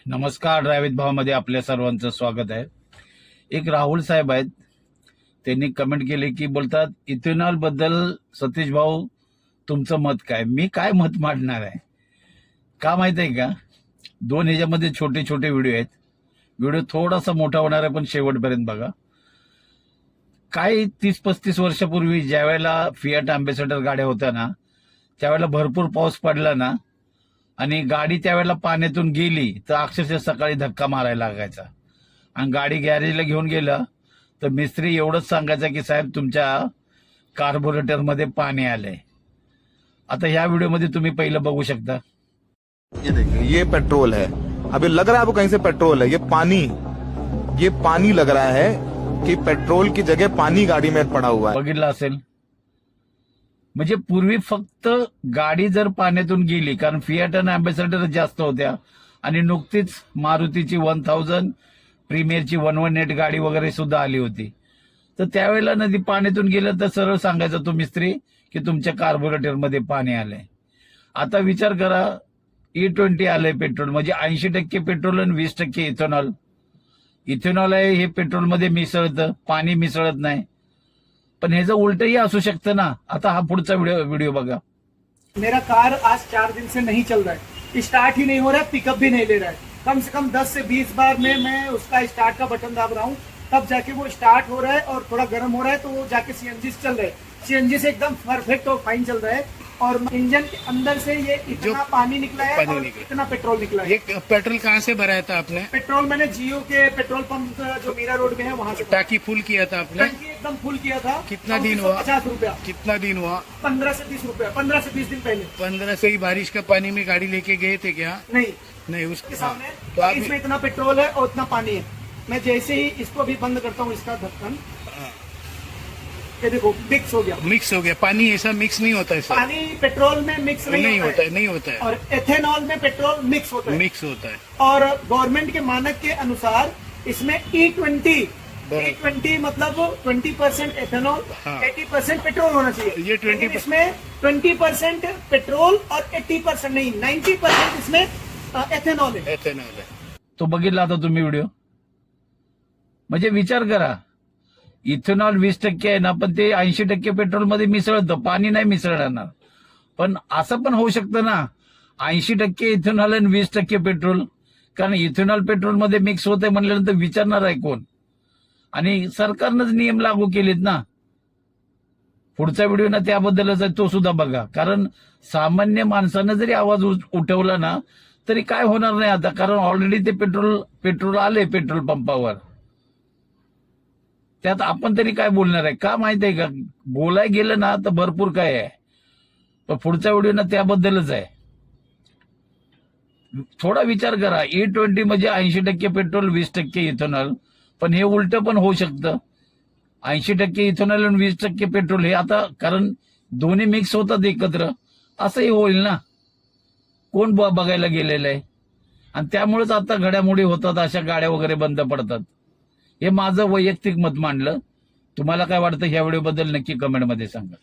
नमस्कार. ड्रायव्हित भावामध्ये आपल्या सर्वांचं स्वागत आहे. एक राहुल साहेब आहेत, त्यांनी कमेंट केले की बोलतात इथेनॉल बद्दल सतीश भाऊ तुमचं मत काय. मी काय मत मांडणार आहे का माहित आहे का. दोन ह्याच्यामध्ये छोटे छोटे व्हिडिओ आहेत. व्हिडिओ थोडासा मोठा होणार आहे पण शेवटपर्यंत बघा. काही 30-35 वर्षापूर्वी ज्या वेळेला फियाट अँबॅसेडर गाड्या होत्या ना, त्यावेळेला भरपूर पाऊस पडला ना आणि गाडी त्यावेळेला पाण्यातून गेली तर अक्षरशः सकाळी धक्का मारायला लागायचा. आणि गाडी गॅरेजला घेऊन गेलं तर मिस्त्री एवढंच सांगायचा की साहेब तुमच्या कार्बोरेटरमध्ये पाणी आलंय. आता ह्या व्हिडिओमध्ये तुम्ही पहिलं बघू शकता. ये देखिए, ये पेट्रोल है. अभी लग रहा है आपको कहीं से पेट्रोल है. ये पानी लग रहा है कि पेट्रोल की जगह पानी गाड़ी में पड़ा हुआ है. बघितलं असेल. म्हणजे पूर्वी फक्त गाडी जर पाण्यातून गेली, कारण फियाट आणि अँबॅसेडर जास्त होत्या आणि नुकतीच मारुतीची 1000 प्रीमियरची 118 गाडी वगैरे सुद्धा आली होती, तर त्यावेळेला नदी पाण्यातून गेलं तर सरळ सांगायचा तो मिस्त्री की तुमच्या कार्बोरेटरमध्ये पाणी आलंय. आता विचार करा, E20 आलंय पेट्रोल, म्हणजे 80% पेट्रोल आणि 20% इथेनॉल. इथेनॉल आहे हे पेट्रोलमध्ये मिसळतं, पाणी मिसळत नाही. पण ह्याचं उलटही असू शकतं ना. आता हा पुढचा व्हिडिओ बघा. मेरा कार आज 4 दिन से नहीं चल रहा है, स्टार्ट ही नहीं हो रहा है, पिकअप भी नहीं ले रहा है. कम से कम 10 से 20 बार में मैं उसका स्टार्ट का बटन दाब रहा हूँ, तब जाके वो स्टार्ट हो रहा है और थोड़ा गर्म हो रहा है तो वो जाके सीएनजी से चल रहा है. सीएनजी से एकदम परफेक्ट और फाइन चल रहा है. और इंजन के अंदर से ये इतना पानी निकला है और इतना पेट्रोल निकला है. ये पेट्रोल कहाँ से भराया था आपने? पेट्रोल मैंने जियो के पेट्रोल पंप जो मीरा रोड में है वहाँ से. टाकी फुल किया था आपने? टंकी एकदम फुल किया था. कितना दिन हुआ? 50 रुपया. कितना दिन हुआ? 15 से 20 रुपया. 15 से 20 दिन पहले. 15 से ही बारिश का पानी में गाड़ी लेके गए थे क्या? नहीं, उसके सामने तो आप इसमें इतना पेट्रोल है और इतना पानी है. मैं जैसे ही इसको भी बंद करता हूँ, इसका ढक्कन, ये देखो मिक्स हो गया. पानी ऐसा मिक्स नहीं होता है सर? पानी पेट्रोल में मिक्स नहीं होता है. और एथेनॉल में पेट्रोल मिक्स होता है. मिक्स होता है. और गवर्नमेंट के मानक के अनुसार इसमें E20 मतलब 20% एथेनॉल, हाँ. 80% पेट्रोल होना चाहिए. ये 20% लेकिन इसमें 20% पेट्रोल और 80% नहीं, 90% इसमें एथेनॉल है. तो बघितला आता तुम्ही व्हिडिओ. म्हणजे विचार करा, इथेनॉल 20% आहे ना, पण ते 80% पेट्रोलमध्ये मिसळतं, पाणी नाही मिसळणार. पण असं पण होऊ शकतं ना, 80% इथेनॉल आणि 20% पेट्रोल. कारण इथेनॉल पेट्रोलमध्ये मिक्स होतंय म्हणल्यानंतर विचारणार आहे कोण. आणि सरकारनंच नियम लागू केलेत ना. पुढचा व्हिडिओ ना त्याबद्दलच आहे, तो सुद्धा बघा. कारण सामान्य माणसानं जरी आवाज उठवला ना तरी काय होणार नाही आता, कारण ऑलरेडी ते पेट्रोल आले पेट्रोल पंपावर. त्यात आपण तरी काय बोलणार आहे का माहित आहे का. बोलाय गेलं ना तर भरपूर काय आहे, पण पुढचा व्हिडिओ ना त्याबद्दलच आहे. थोडा विचार करा. E20 म्हणजे 80% पेट्रोल 20% इथेनॉल, पण हे उलट पण होऊ शकतं. 80% इथेनॉल आणि 20% पेट्रोल हे आता, कारण दोन्ही मिक्स होतात एकत्र, असंही होईल ना. कोण बघायला गेलेलं आहे. आणि त्यामुळेच आता घडामोडी होतात, अशा गाड्या वगैरे बंद पडतात. हे माझं वैयक्तिक मत मांडलं. तुम्हाला काय वाटतं ह्या व्हिडिओबद्दल नक्की कमेंटमध्ये सांगा.